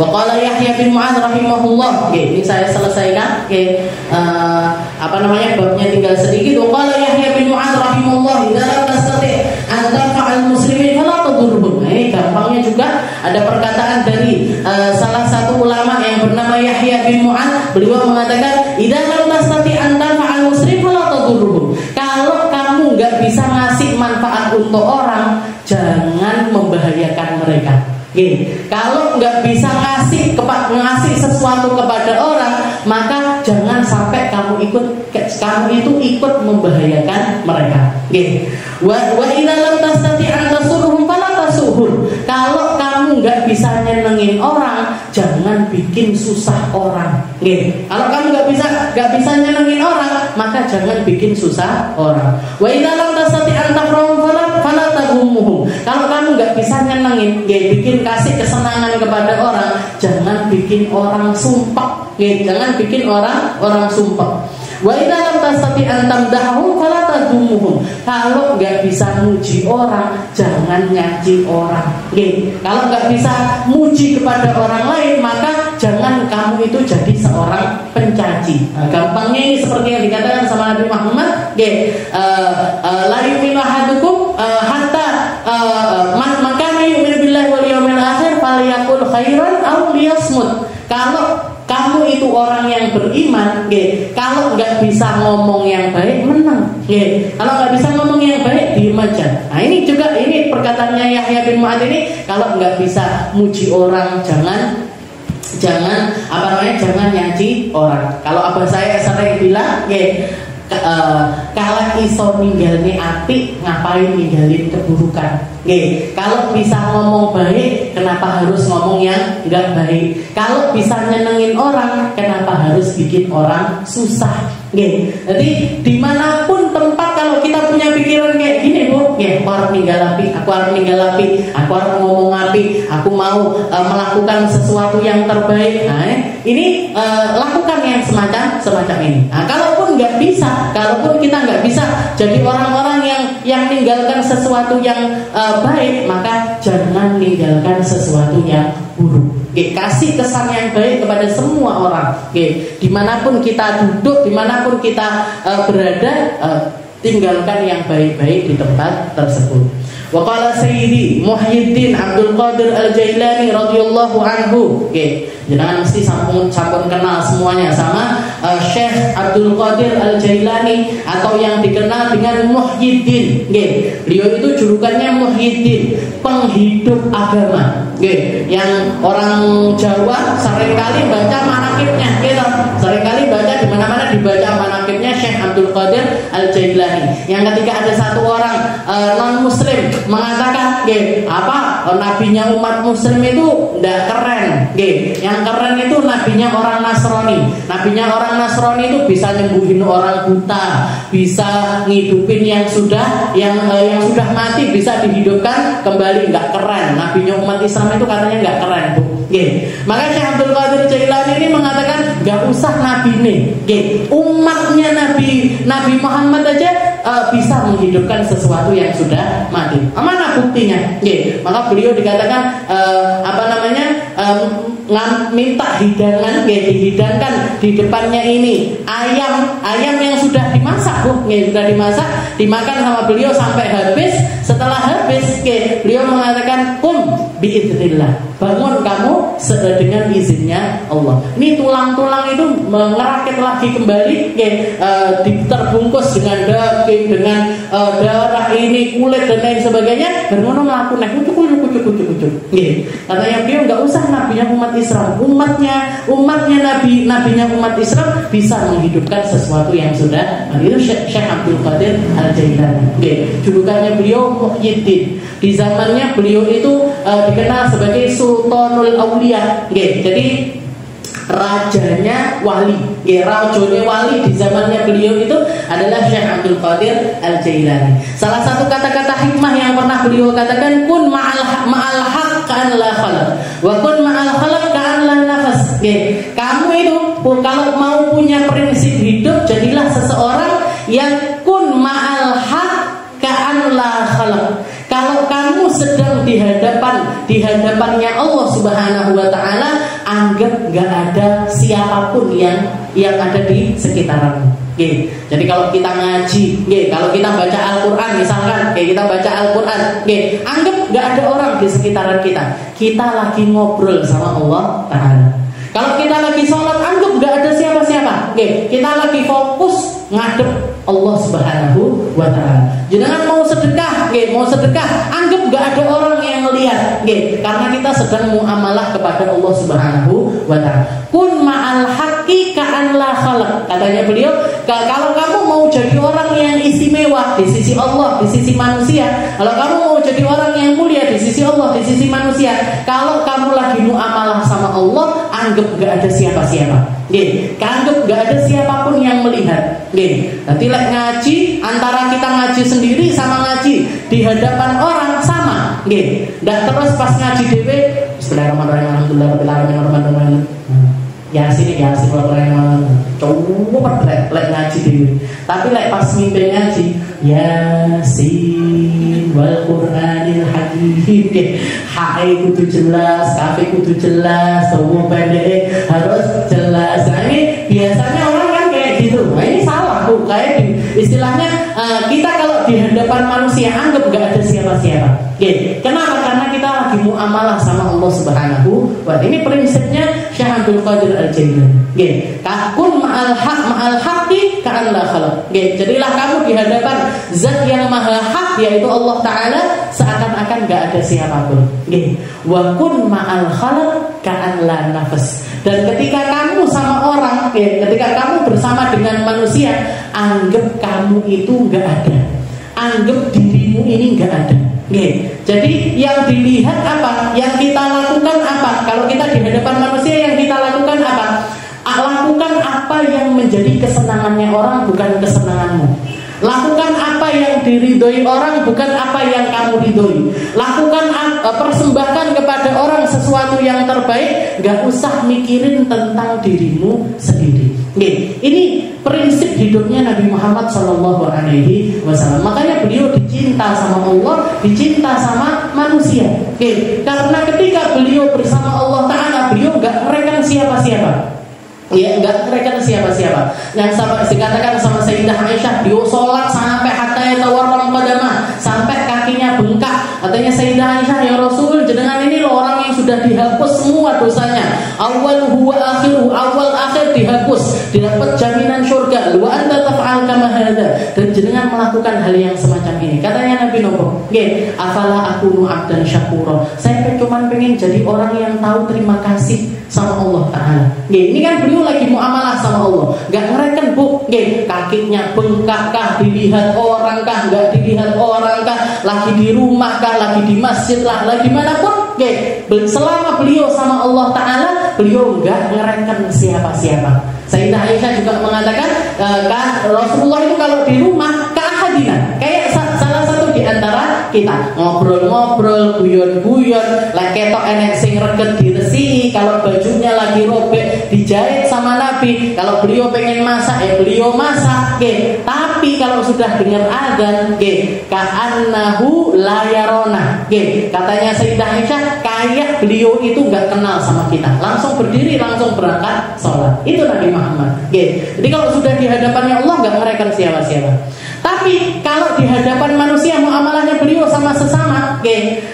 Waqala Yahya bin Mu'adz rahimahullah. Ini saya selesaikan. Babnya tinggal sedikit. Waqala Yahya bin Mu'adz rahimahullah, "Idza tastati' an tanfa'al muslimin fala tadurhum." Gampangnya juga ada perkataan dari salah satu ulama yang bernama Yahya bin Mu'adz. Beliau mengatakan, "Idza tastati' an tanfa'al muslimin fala tadurhum." Kalau kamu enggak bisa ngasih manfaat untuk orang, jangan membahayakan mereka. Kalau nggak bisa ngasih sesuatu kepada orang, maka jangan sampai kamu itu ikut membahayakan mereka. Wa idza lam tastati' an tasurhum fala tasuhum. Kalau kamu nggak bisa nyenengin orang, jangan bikin susah orang. Kalau kamu nggak bisa nyenengin orang, maka jangan bikin susah orang. Wa idza lam tastati' an tafrahum fala tagumuhum. Kalau kamu nggak bisa nyenengin, bikin kasih kesenangan kepada orang, jangan bikin orang sumpah. Jangan bikin orang sumpah. Wa idza lam tastati' an tamdahum fala tadumuhum. Kalau nggak bisa muji orang, jangan nyaci orang. Kalau nggak bisa muji kepada orang lain, maka jangan kamu itu jadi seorang pencaci. Gampangnya ini seperti yang dikatakan sama Nabi Muhammad, la yu'minu ahadukum hatta man kana yu'minu billahi wal yawmil akhir falyaqul yasmut. Kalau kamu itu orang yang beriman, kalau nggak bisa ngomong yang baik, menang. Kalau nggak bisa ngomong yang baik, diem aja. Nah ini juga, ini perkataannya Yahya bin Mu'adz ini, kalau nggak bisa muji orang, jangan nyaci orang. Kalau abah saya sering bilang, kalau iso ninggalin api, ngapain ninggalin keburukan? Kalau bisa ngomong baik, kenapa harus ngomong yang nggak baik? Kalau bisa nyenengin orang, kenapa harus bikin orang susah? Jadi dimanapun tempat, kalau kita punya pikiran kayak gini, Bu, aku harus ninggal api, aku harus ngomong api, aku mau melakukan sesuatu yang terbaik. Nah, ini lakukan yang semacam ini. Nah, kalaupun kita nggak bisa jadi orang-orang yang meninggalkan sesuatu yang baik, maka jangan meninggalkan sesuatu yang buruk. Kasih kesan yang baik kepada semua orang. Dimanapun kita duduk, dimanapun kita berada, tinggalkan yang baik-baik di tempat tersebut. Wa qala Sayyidi Muhyiddin Abdul Qadir Al-Jailani radhiyallahu anhu. Jangan mesti sampun kenal semuanya sama Syekh Abdul Qadir Al-Jailani atau yang dikenal dengan Muhyiddin. Beliau itu julukannya Muhyiddin, penghidup agama. Yang orang Jawa seringkali baca manaqibnya, seringkali baca di mana-mana dibaca manaqibnya Syekh Abdul Qadir Al-Jailani. Yang ketika ada satu orang non muslim mengatakan, nabinya umat muslim itu tidak keren. Yang keren itu nabinya orang Nasrani. Nabinya orang Nasrani itu bisa nyembuhin orang buta, bisa ngidupin yang sudah mati, bisa dihidupkan kembali. Nggak keren. Nabinya umat Islam itu katanya nggak keren, Bu. Maka Syekh Abdul Qadir Jailani ini mengatakan nggak usah nabi nih. Umatnya Nabi Muhammad aja bisa menghidupkan sesuatu yang sudah mati. Mana buktinya? Maka beliau dikatakan minta hidangan, dihidangkan di depannya ini ayam yang sudah dimasak, Bu. Sudah dimasak, dimakan sama beliau sampai habis. Setelah habis, beliau mengatakan biidznillah, bangun kamu dengan izinnya Allah. Ini tulang-tulang itu ngerakit lagi kembali, terbungkus dengan daging, dengan darah ini, kulit dan lain sebagainya. Bermono melakukan kucuk. Katanya beliau nggak usah nabinya umat Islam, nabinya umat Islam bisa menghidupkan sesuatu yang sudah. Itu Syekh Abdul Qadir Al-Jailani. Julukannya beliau Muhyiddin. Di zamannya beliau itu dikenal sebagai Sultanul Aulia. Jadi rajanya wali. Rajanya wali di zamannya beliau itu adalah Syekh Abdul Qadir Al-Jailani. Salah satu kata-kata hikmah yang pernah beliau katakan, kun ma'al haq ka'an la khalaq, wa kun ma'al khalaq ka'an la nafas. Kamu itu kalau mau punya prinsip hidup, jadilah seseorang yang kun ma'al haq ka'an la khalaq. Kalau kamu sedang di hadapannya Allah Subhanahu wa taala, anggap nggak ada siapapun yang ada di sekitaranmu. Jadi kalau kita ngaji, kalau kita baca Al-Quran misalkan, kita baca Al-Quran, anggap nggak ada orang di sekitaran kita. Kita lagi ngobrol sama Allah Ta'ala. Kalau kita lagi sholat, anggap nggak ada siapa-siapa. Kita lagi fokus ngadep Allah Subhanahu wa Ta'ala. Jangan mau sedekah, anggap nggak ada orang yang melihat, karena kita sedang muamalah kepada Allah Subhanahu wa Ta'ala. Kun ma'al haqqi ka'an la khalaq. Katanya beliau, kalau kamu mau jadi orang yang istimewa di sisi Allah, di sisi manusia, kalau kamu mau jadi orang yang mulia di sisi Allah, di sisi manusia, kalau kamu lagi muamalah sama Allah, anggap nggak ada siapa-siapa. Anggap nggak ada siapapun yang melihat. Nanti ngaji, antara kita ngaji sendiri sama ngaji di hadapan orang sama. Nggak terus pas ngaji dewe, Bismillahirrahmanirrahim, Alhamdulillahirrahmanirrahim. Yasin coba lek ngaji dewe. Tapi lek pas mimpi ngaji, Yasin wal Qur'anil Hakim. Hae kudu jelas, kafe kudu jelas, semua pendek harus jelas. Nah ini biasanya orang kan kayak gitu. Nah ini salah, Bu. Kayak istilahnya kita kalau di hadapan manusia anggap gak ada siapa-siapa. Kenapa? Karena kita lagi muamalah muamalah sama Allah Subhanahu wa ta'ala. Ini prinsipnya Syekh Abdul Qadir Al-Jailani. Nggih, kun ma'al haqqi ka'an la khalaq. Nggih, jadilah kamu di hadapan zat yang maha hak yaitu Allah taala seakan-akan enggak ada siapapun. Nggih, wa kun ma'al khalaq ka'an la nafas. Dan ketika kamu sama orang, ketika kamu bersama dengan manusia, anggap kamu itu enggak ada. Anggap dirimu ini enggak ada. Jadi yang dilihat apa? Yang kita lakukan apa? Kalau kita di hadapan manusia, yang kita lakukan apa? Lakukan apa yang menjadi kesenangannya orang, bukan kesenanganmu. Lakukan apa yang diridhoi orang, bukan apa yang kamu ridhoi. Lakukan persembahkan kepada orang sesuatu yang terbaik, gak usah mikirin tentang dirimu sendiri. Ini prinsip hidupnya Nabi Muhammad SAW. Makanya beliau dicinta sama Allah, dicinta sama manusia. Karena ketika beliau bersama Allah Ta'ala, beliau gak mereka siapa-siapa. Ya, enggak mereka siapa-siapa. Yang dikatakan sama Sayyidah Aisyah, dia sholat sampai hatta yatawarram qadamah, sampai kakinya bengkak. Katanya Sayyidah Aisyah, ya Rasul, jenengan ini loh orang yang sudah dihapus semua dosanya. Awaluhu wa akhiruhu, awal akhir dihapus, didapat jaminan surga. Wa anta taf'al kama hadza, dan jenengan melakukan hal yang semacam ini. Katanya Nabi Nuh, nggih, afala akunu abdan syakura. Saya cuma pengen jadi orang yang tahu terima kasih sama Allah Ta'ala. Ini kan beliau lagi muamalah sama Allah, gak ngereken bu, kakinya bengkak kah, dilihat orang kah, gak dilihat orang kah, lagi di rumah kah, lagi di masjid lah, lagi dimanapun, selama beliau sama Allah Ta'ala, beliau gak ngereken siapa-siapa. Sayyidah Aisyah juga mengatakan, Rasulullah itu kalau di rumah keahadinan, kayak salah satu di antara kita ngobrol-ngobrol, guyon-guyon, lah ketok enek sing reget diresi, kalau bajunya lagi robek dijahit sama Nabi, kalau beliau pengen masak ya beliau masak, tapi kalau sudah dengar azan, ka'annahu la yarona, katanya Sayyidah Aisyah, kayak beliau itu nggak kenal sama kita, langsung berdiri, langsung berangkat sholat. Itu Nabi Muhammad. Jadi kalau sudah di hadapannya Allah nggak mereken siapa-siapa. Tapi kalau di hadapan manusia, muamalahnya beliau sama sesama,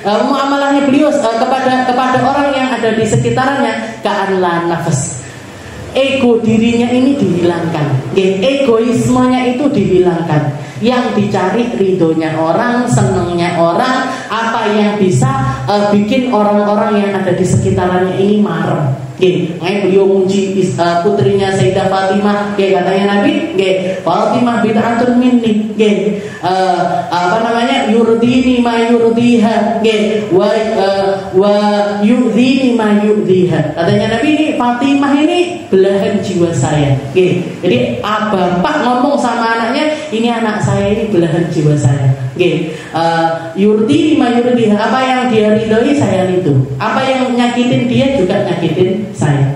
muamalahnya beliau kepada orang yang ada di sekitarnya, ka'anla nafas. Ego dirinya ini dihilangkan, egoismenya itu dihilangkan. Yang dicari ridhonya orang, senengnya orang, apa yang bisa bikin orang-orang yang ada di sekitarnya ini marah. Beliau muji putrinya Sayyidah Fatimah, katanya Nabi, Fatimah bid'atun minni, yurdini ma yurdiha, wa yudhini ma yudhiha. Katanya Nabi, ini Fatimah ini belahan jiwa saya. Jadi bapak ngomong sama anaknya, ini anak saya ini belahan jiwa saya. Yurdini ma yurdiha, apa yang dia ridhoi saya ridho, apa yang nyakitin dia juga nyakitin saya.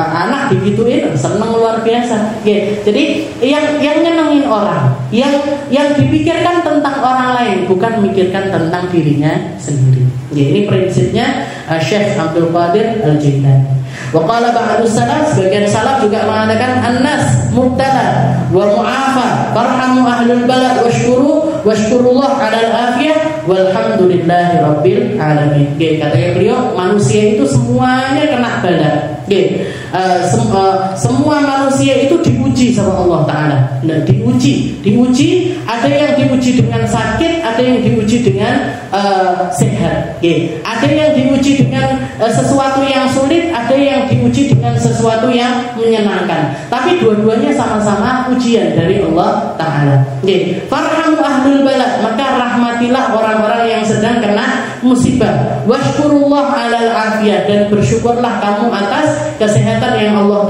Anak digituin seneng luar biasa. Jadi yang nyenengin orang, yang dipikirkan tentang orang lain, bukan mikirkan tentang dirinya sendiri. Ini prinsipnya Syekh Abdul Qadir Al-Jailani. Wa qala ba'du salaf, sebagian salaf juga mengatakan annas mubtala wa mu'afa farhamu ahlul bala washkurullah 'alal afiyah walhamdulillahi rabbil alamin. Katanya beliau, manusia itu semuanya kena bala. Semua manusia itu diuji sama Allah Ta'ala. Nah, diuji, ada yang diuji dengan sakit, ada yang diuji dengan sehat. Ada yang diuji dengan sesuatu yang sulit, ada yang diuji dengan sesuatu yang menyenangkan. Tapi dua-duanya sama-sama ujian dari Allah Ta'ala. Farhamu ahlul bala, maka rahmatilah orang-orang yang sedang kena musibah. Washkurullah 'alal afiyah, dan bersyukurlah kamu atas kesehatan yang Allah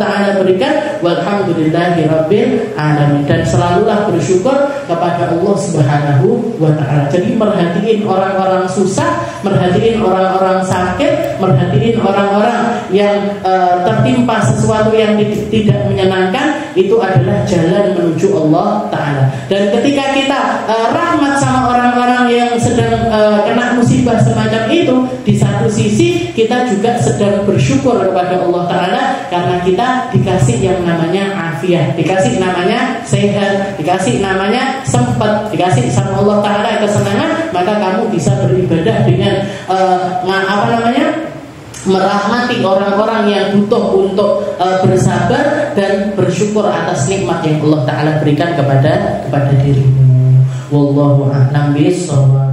Ta'ala berikan. Walhamdulillahi rabbil alamin, dan selalulah bersyukur kepada Allah Subhanahu wa Ta'ala. Jadi merhatiin orang-orang susah, merhatiin orang-orang sakit, merhatiin orang-orang yang tertimpa sesuatu yang tidak menyenangkan, itu adalah jalan menuju Allah Ta'ala. Dan ketika kita rahmat sama orang-orang yang sedang kena musibah semacam itu, di satu sisi kita juga sedang bersyukur kepada Allah Ta'ala karena kita dikasih yang namanya afiah, dikasih namanya sehat, dikasih namanya sempat, dikasih sama Allah Ta'ala kesenangan, maka kamu bisa beribadah dengan merahmati orang-orang yang butuh untuk bersabar dan bersyukur atas nikmat yang Allah Ta'ala berikan kepada dirimu. Wallahu a'lam bishawab.